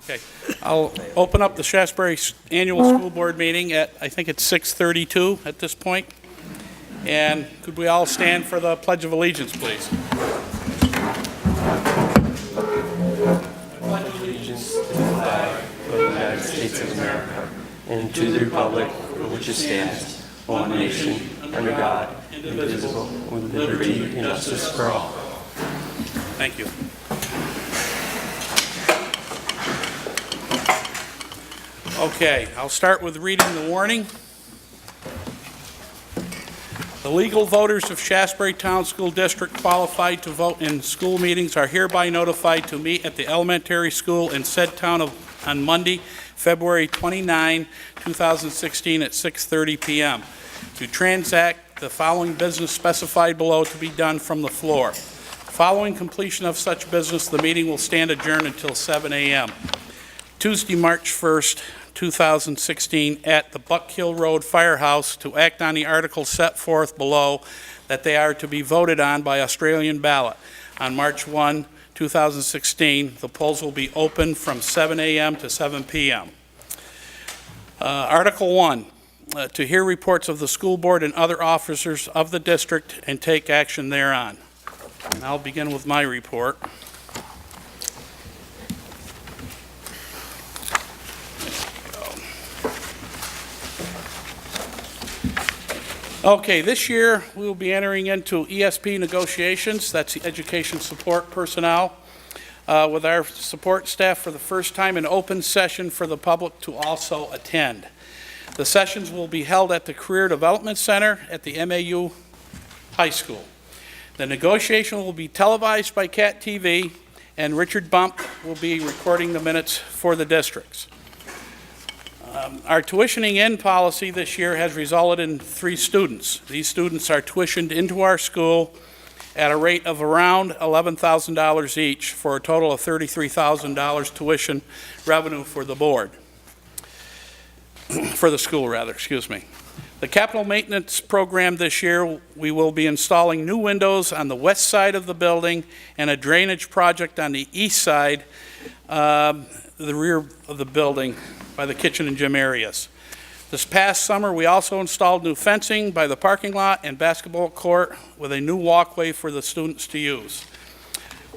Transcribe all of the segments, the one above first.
Okay. I'll open up the Shaftsbury Annual School Board meeting at, I think it's 6:32 at this point. And could we all stand for the Pledge of Allegiance, please? Allegiance to the flag of the United States of America and to the republic for which it stands, one nation, under God, indivisible, with liberty and justice for all. Thank you. Okay, I'll start with reading the warning. The legal voters of Shaftsbury Town School District qualified to vote in school meetings are hereby notified to meet at the elementary school in said town on Monday, February 29, 2016 at 6:30 p.m. to transact the following business specified below to be done from the floor. Following completion of such business, the meeting will stand adjourned until 7 a.m. Tuesday, March 1st, 2016, at the Buck Hill Road Firehouse to act on the articles set forth below that they are to be voted on by Australian ballot. On March 1, 2016, the polls will be open from 7 a.m. to 7 p.m. Article 1, to hear reports of the school board and other officers of the district and take action thereon. And I'll begin with my report. Okay, this year we will be entering into ESP negotiations, that's the education support personnel, with our support staff for the first time in open session for the public to also attend. The sessions will be held at the Career Development Center at the MAU High School. The negotiation will be televised by CAT TV, and Richard Bump will be recording the minutes for the districts. Our tuitioning in policy this year has resulted in 3 students. These students are tuitioned into our school at a rate of around $11,000 each for a total of $33,000 tuition revenue for the board. For the school, rather, excuse me. The capital maintenance program this year, we will be installing new windows on the west side of the building and a drainage project on the east side, the rear of the building, by the kitchen and gym areas. This past summer, we also installed new fencing by the parking lot and basketball court with a new walkway for the students to use.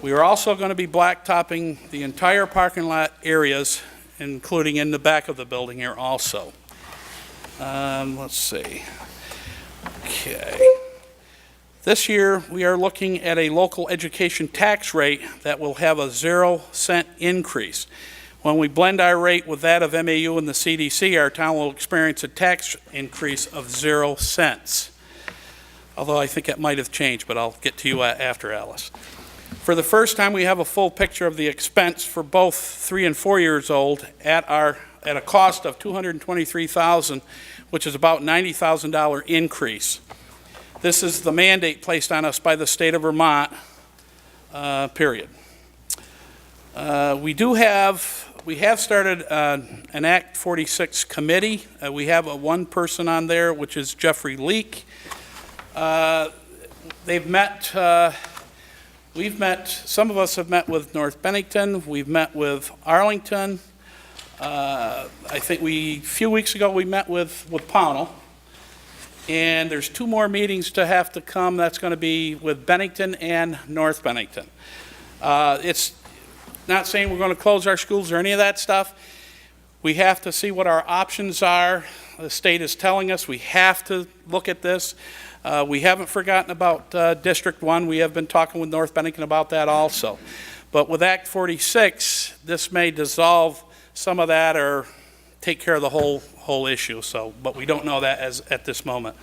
We are also going to be blacktopping the entire parking lot areas, including in the back of the building here also. Let's see. Okay. This year, we are looking at a local education tax rate that will have a 0-cent increase. When we blend our rate with that of MAU and the CDC, our town will experience a tax increase of 0 cents. Although I think it might have changed, but I'll get to you after, Alice. For the first time, we have a full picture of the expense for both 3 and 4 years old at a cost of $223,000, which is about $90,000 increase. This is the mandate placed on us by the state of Vermont, period. We have started an Act 46 committee. We have one person on there, which is Jeffrey Leake. They've met, some of us have met with North Bennington, we've met with Arlington. I think a few weeks ago we met with Pownell. And there's 2 more meetings to have to come. That's going to be with Bennington and North Bennington. It's not saying we're going to close our schools or any of that stuff. We have to see what our options are. The state is telling us we have to look at this. We haven't forgotten about District 1. We have been talking with North Bennington about that also. But with Act 46, this may dissolve some of that or take care of the whole issue. So, but we don't know that at this moment.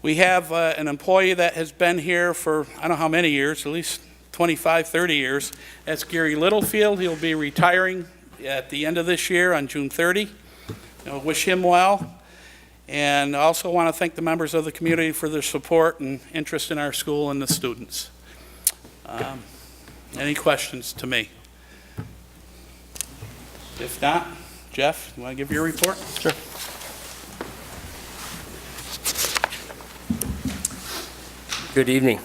We have an employee that has been here for, I don't know how many years, at least 25, 30 years. That's Gary Littlefield. He'll be retiring at the end of this year on June 30. Wish him well. And I also want to thank the members of the community for their support and interest in our school and the students. Any questions to me? If not, Jeff, you want to give your report? Sure. Good evening.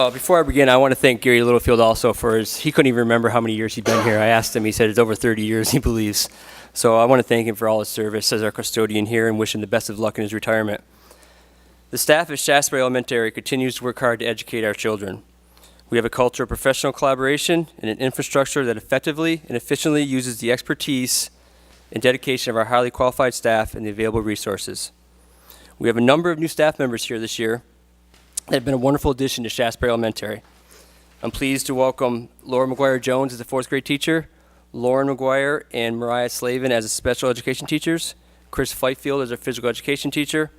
Before I begin, I want to thank Gary Littlefield also for he couldn't even remember how many years he'd been here. I asked him, he said it's over 30 years, he believes. So I want to thank him for all his service as our custodian here and wish him the best of luck in his retirement. The staff at Shaftsbury Elementary continues to work hard to educate our children. We have a culture of professional collaboration and an infrastructure that effectively and efficiently uses the expertise and dedication of our highly qualified staff and the available resources. We have a number of new staff members here this year that have been a wonderful addition to Shaftsbury Elementary. I'm pleased to welcome Laura McGuire-Jones as a fourth grade teacher, Lauren McGuire and Mariah Slavin as special education teachers, Chris Fightfield as a physical education teacher,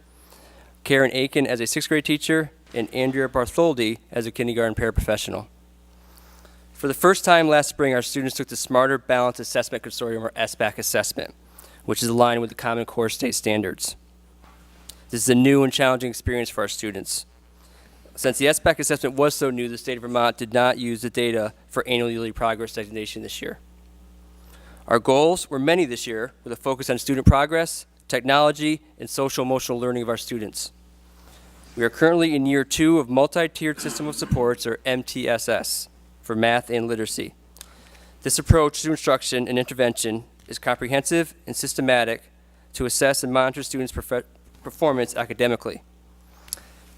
Karen Aiken as a sixth grade teacher, and Andrea Bartholdi as a kindergarten paraprofessional. For the first time last spring, our students took the Smarter Balanced Assessment Consortium, or SBAC assessment, which is aligned with the Common Core state standards. This is a new and challenging experience for our students. Since the SBAC assessment was so new, the state of Vermont did not use the data for annual yearly progress designation this year. Our goals were many this year, with a focus on student progress, technology, and social-emotional learning of our students. We are currently in year 2 of multi-tiered system of supports, or MTSS, for math and literacy. This approach to instruction and intervention is comprehensive and systematic to assess and monitor students' performance academically.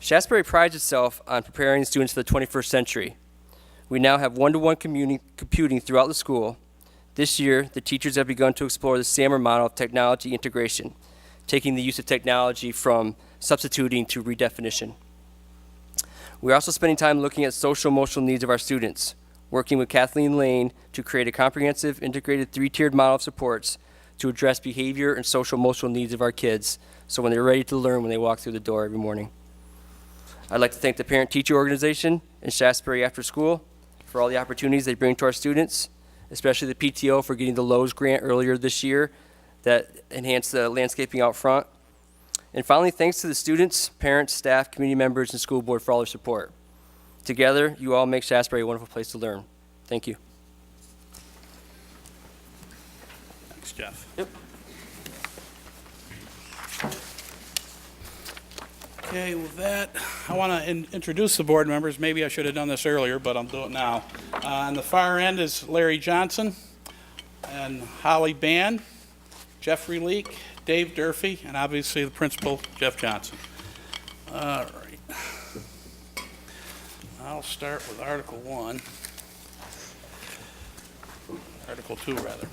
Shaftsbury prides itself on preparing students for the 21st century. We now have one-to-one computing throughout the school. This year, the teachers have begun to explore the SAMR model of technology integration, taking the use of technology from substituting to redefinition. We're also spending time looking at social emotional needs of our students, working with Kathleen Lane to create a comprehensive, integrated 3-tiered model of supports to address behavior and social emotional needs of our kids, so when they're ready to learn when they walk through the door every morning. I'd like to thank the parent-teacher organization and Shaftsbury After School for all the opportunities they bring to our students, especially the PTO for getting the Lowe's grant earlier this year that enhanced the landscaping out front. And finally, thanks to the students, parents, staff, community members, and school board for all their support. Together, you all make Shaftsbury a wonderful place to learn. Thank you. Thanks, Jeff. Yep. Okay, with that, I want to introduce the board members. Maybe I should have done this earlier, but I'll do it now. On the far end is Larry Johnson and Holly Bann, Jeffrey Leake, Dave Durfee, and obviously the principal, Jeff Johnson. All right. I'll start with Article 1. Article 2, rather.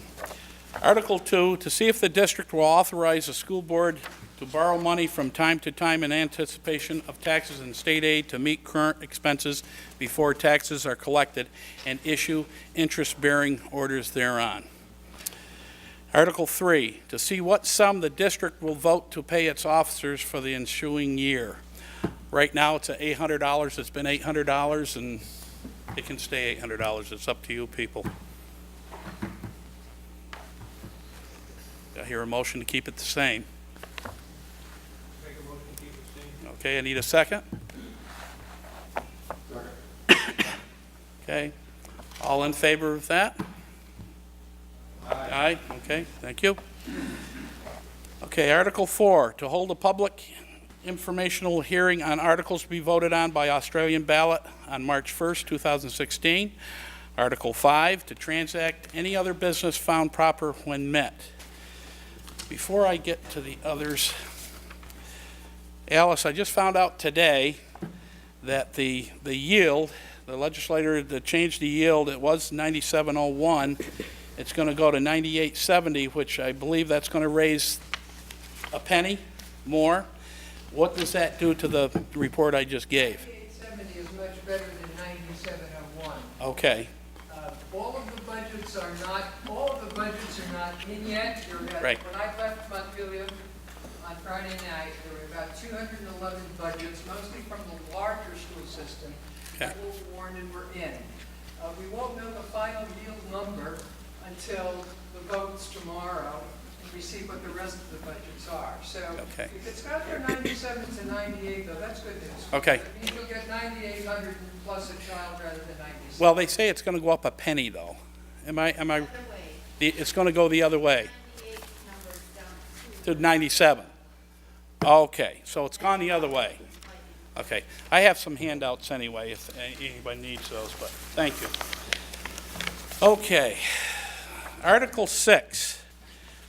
Article 2, to see if the district will authorize the school board to borrow money from time to time in anticipation of taxes and state aid to meet current expenses before taxes are collected and issue interest-bearing orders thereon. Article 3, to see what sum the district will vote to pay its officers for the ensuing year. Right now, it's at $800. It's been $800, and it can stay $800. It's up to you people. I hear a motion to keep it the same. Make a motion to keep it the same. Okay, I need a second. Okay, all in favor of that? Aye. Okay, thank you. Okay, Article 4, to hold a public informational hearing on articles to be voted on by Australian ballot on March 1st, 2016. Article 5, to transact any other business found proper when met. Before I get to the others, Alice, I just found out today that the yield, the legislator that changed the yield, it was 97.01. It's going to go to 98.70, which I believe that's going to raise a penny more. What does that do to the report I just gave? 98.70 is much better than 97.01. Okay. All of the budgets are not in yet. Right. When I left Montpelier on Friday night, there were about 211 budgets, mostly from the larger school system, that were warned and were in. We won't know the final yield number until the votes tomorrow, and we see what the rest of the budgets are. So if it's got their 97 to 98, though, that's good news. Okay. It means you'll get 9,800 plus a child rather than 97. Well, they say it's going to go up a penny, though. Am I? It's going to go the other way. To 97. Okay, so it's gone the other way. Okay, I have some handouts anyway, if anybody needs those, but thank you. Okay, Article 6,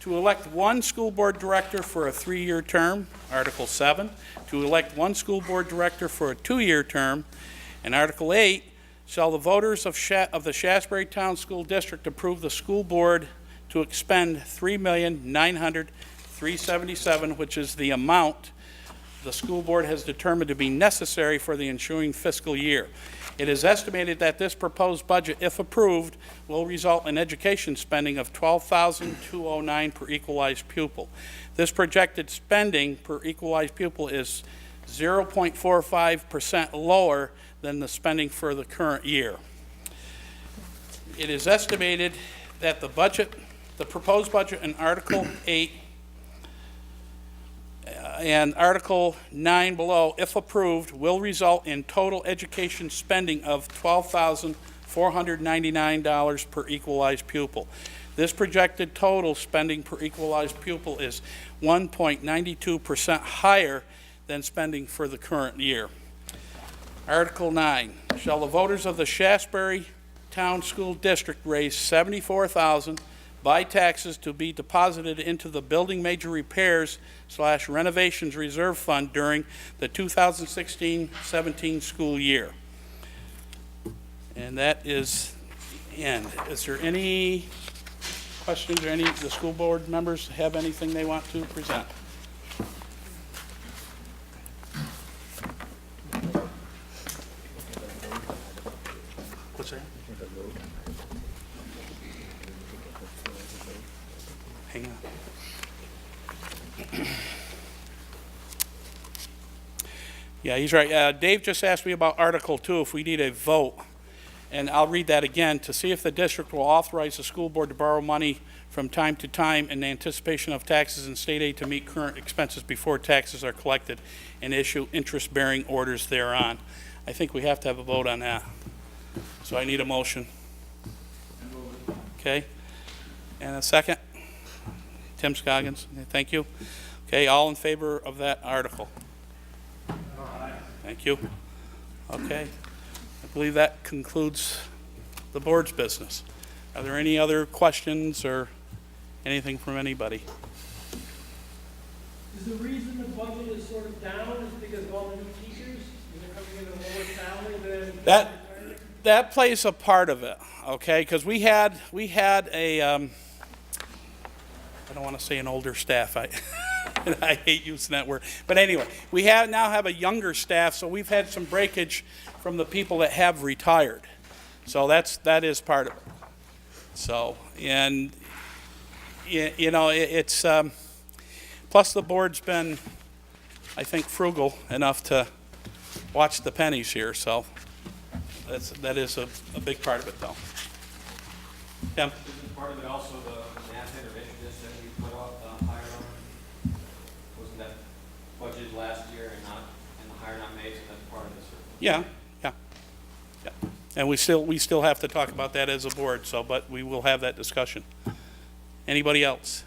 to elect one school board director for a 3-year term. Article 7, to elect one school board director for a 2-year term. And Article 8, shall the voters of the Shaftsbury Town School District approve the school board to expend $3,900,377, which is the amount the school board has determined to be necessary for the ensuing fiscal year. It is estimated that this proposed budget, if approved, will result in education spending of $12,209 per equalized pupil. This projected spending per equalized pupil is 0.45% lower than the spending for the current year. It is estimated that the proposed budget in Article 8 and Article 9 below, if approved, will result in total education spending of $12,499 per equalized pupil. This projected total spending per equalized pupil is 1.92% higher than spending for the current year. Article 9, shall the voters of the Shaftsbury Town School District raise $74,000 by taxes to be deposited into the Building Major Repairs / Renovations Reserve Fund during the 2016-17 school year. And that is the end. Is there any questions or any of the school board members have anything they want to present? What's that? Hang on. Yeah, he's right. Dave just asked me about Article 2, if we need a vote. And I'll read that again. To see if the district will authorize the school board to borrow money from time to time in anticipation of taxes and state aid to meet current expenses before taxes are collected and issue interest-bearing orders thereon. I think we have to have a vote on that. So I need a motion. Okay. And a second? Tim Scoggins, thank you. Okay, all in favor of that article? Aye. Thank you. Okay, I believe that concludes the board's business. Are there any other questions or anything from anybody? Is the reason the budget is sort of down is because of all the new teachers? They're coming in a lower salary than... That plays a part of it, okay? Because we had a... I don't want to say an older staff. I hate using that word. But anyway, we now have a younger staff, so we've had some breakage from the people that have retired. So that is part of it. So, and, you know, it's, plus the board's been, I think, frugal enough to watch the pennies here. So that is a big part of it, though. Yeah. Isn't part of it also the math intervention that we put off the hire on? Wasn't that budgeted last year and the hire not made, so that's part of this? Yeah. And we still have to talk about that as a board, so, but we will have that discussion. Anybody else?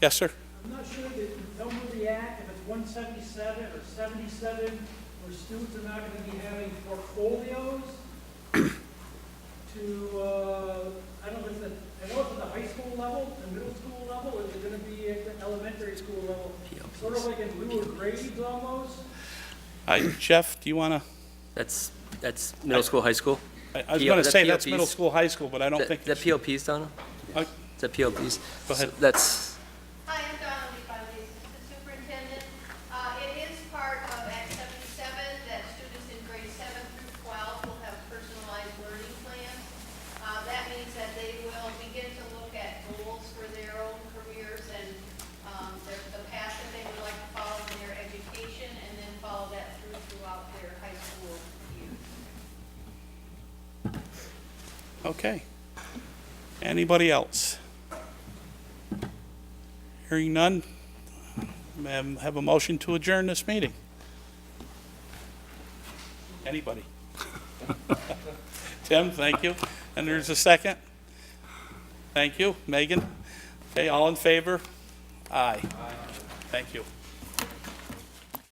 Yes, sir? I'm not sure that tell me the act, if it's 177 or 77, where students are not going to be having portfolios to, I don't know if it's at the high school level, the middle school level, or is it going to be at the elementary school level? Sort of like in lieu of grades almost? Jeff, do you want to? That's middle school, high school? I was going to say that's PLPs. middle school, high school, but I don't think. That PLPs, Donna? Uh, Is that PLPs? Go ahead. So that's, Hi, I'm Donna Lee, the superintendent. It is part of Act 77 that students in grades 7 through 12 will have personalized learning plans. That means that they will begin to look at goals for their own careers and the path that they would like to follow in their education, and then follow that throughout their high school years. Okay. Anybody else? Hearing none, have a motion to adjourn this meeting. Anybody? Tim, thank you. And there's a second. Thank you. Megan? Okay, all in favor? Aye. Thank you.